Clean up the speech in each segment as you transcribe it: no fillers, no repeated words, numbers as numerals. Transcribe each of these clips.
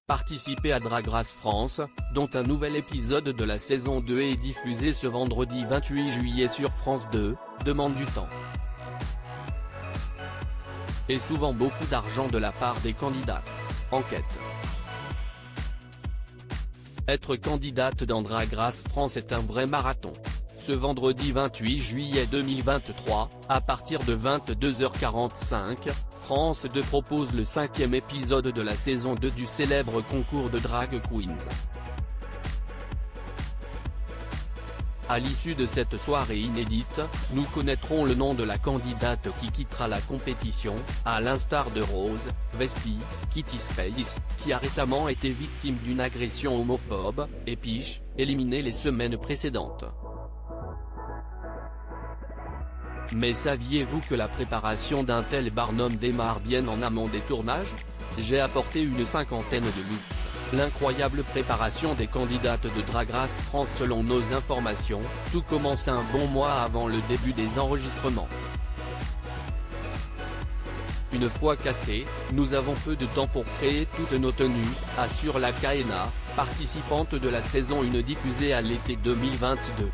Participez à Drag Race France, dont un nouvel épisode de la saison 2 est diffusé ce vendredi 28 juillet sur France 2, demande du temps. Et souvent beaucoup d'argent de la part des candidates. Enquête. Être candidate dans Drag Race France est un vrai marathon. Ce vendredi 28 juillet 2023, à partir de 22h45, France 2 propose le 5e épisode de la saison 2 du célèbre concours de Drag Queens. À l'issue de cette soirée inédite, nous connaîtrons le nom de la candidate qui quittera la compétition, à l'instar de Rose, Vespi, Kitty Space, qui a récemment été victime d'une agression homophobe, et Peach, éliminée les semaines précédentes. Mais saviez-vous que la préparation d'un tel barnum démarre bien en amont des tournages? J'ai apporté une cinquantaine de looks. L'incroyable préparation des candidates de Drag Race France. Selon nos informations, tout commence un bon mois avant le début des enregistrements. Une fois castées, nous avons peu de temps pour créer toutes nos tenues, assure la Kaena, participante de la saison 1 diffusée à l'été 2022.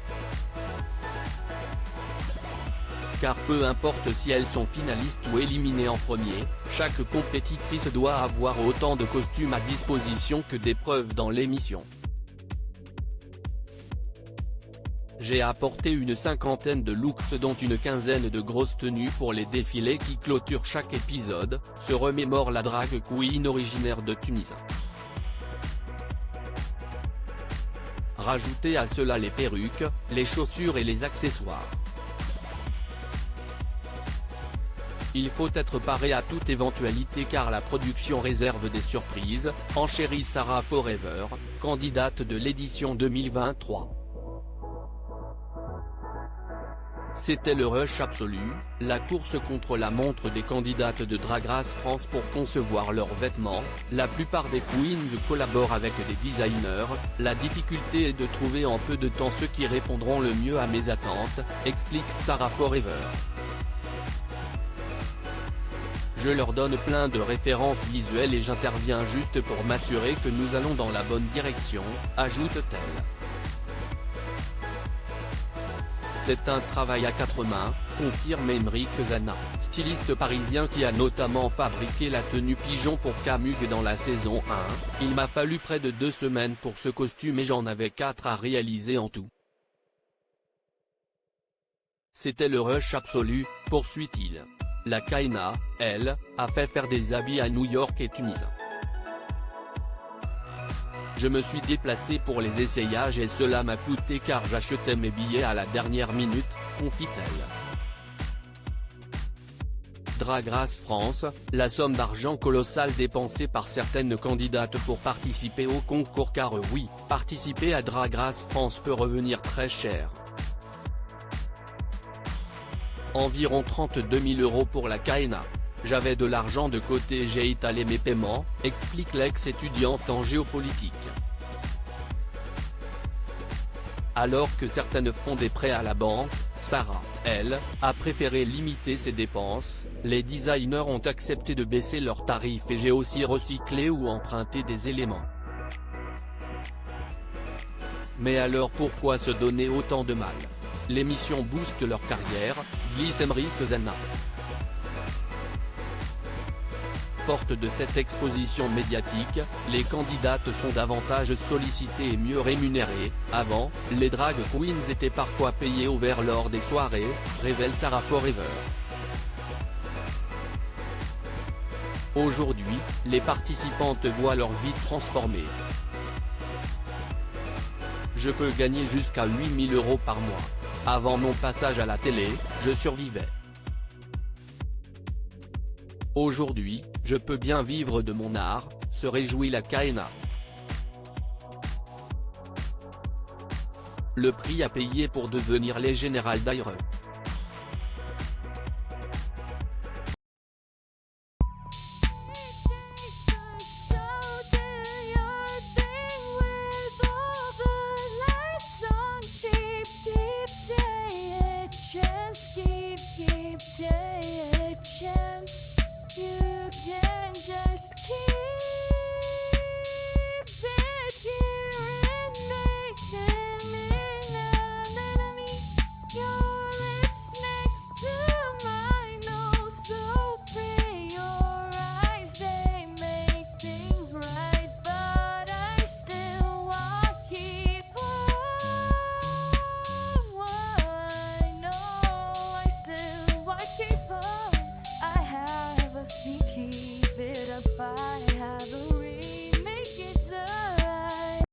Car peu importe si elles sont finalistes ou éliminées en premier, chaque compétitrice doit avoir autant de costumes à disposition que d'épreuves dans l'émission. J'ai apporté une cinquantaine de looks dont une quinzaine de grosses tenues pour les défilés qui clôturent chaque épisode, se remémore la drag queen originaire de Tunis. Rajoutez à cela les perruques, les chaussures et les accessoires. Il faut être paré à toute éventualité car la production réserve des surprises, enchérit Sarah Forever, candidate de l'édition 2023. C'était le rush absolu, la course contre la montre des candidates de Drag Race France pour concevoir leurs vêtements. La plupart des queens collaborent avec des designers, la difficulté est de trouver en peu de temps ceux qui répondront le mieux à mes attentes, explique Sarah Forever. Je leur donne plein de références visuelles et j'interviens juste pour m'assurer que nous allons dans la bonne direction, ajoute-t-elle. C'est un travail à quatre mains, confirme Emeric Zana, styliste parisien qui a notamment fabriqué la tenue pigeon pour Camug dans la saison 1, il m'a fallu près de 2 semaines pour ce costume et j'en avais 4 à réaliser en tout. C'était le rush absolu, poursuit-il. La Kaena, elle, a fait faire des habits à New York et Tunis. Je me suis déplacé pour les essayages et cela m'a coûté car j'achetais mes billets à la dernière minute, confie-t-elle. Drag Race France, la somme d'argent colossale dépensée par certaines candidates pour participer au concours car oui, participer à Drag Race France peut revenir très cher. Environ 32 000 € pour la Kaena. J'avais de l'argent de côté et j'ai étalé mes paiements, explique l'ex-étudiante en géopolitique. Alors que certaines font des prêts à la banque, Sarah, elle, a préféré limiter ses dépenses. Les designers ont accepté de baisser leurs tarifs et j'ai aussi recyclé ou emprunté des éléments. Mais alors pourquoi se donner autant de mal? L'émission booste leur carrière, glisse Emeric Zana. Forte de cette exposition médiatique, les candidates sont davantage sollicitées et mieux rémunérées. Avant, les drag queens étaient parfois payées au verre lors des soirées, révèle Sarah Forever. Aujourd'hui, les participantes voient leur vie transformée. Je peux gagner jusqu'à 8 000 € par mois. Avant mon passage à la télé, je survivais. Aujourd'hui, je peux bien vivre de mon art, se réjouit la Kaena. Le prix à payer pour devenir les Générales d'Aire.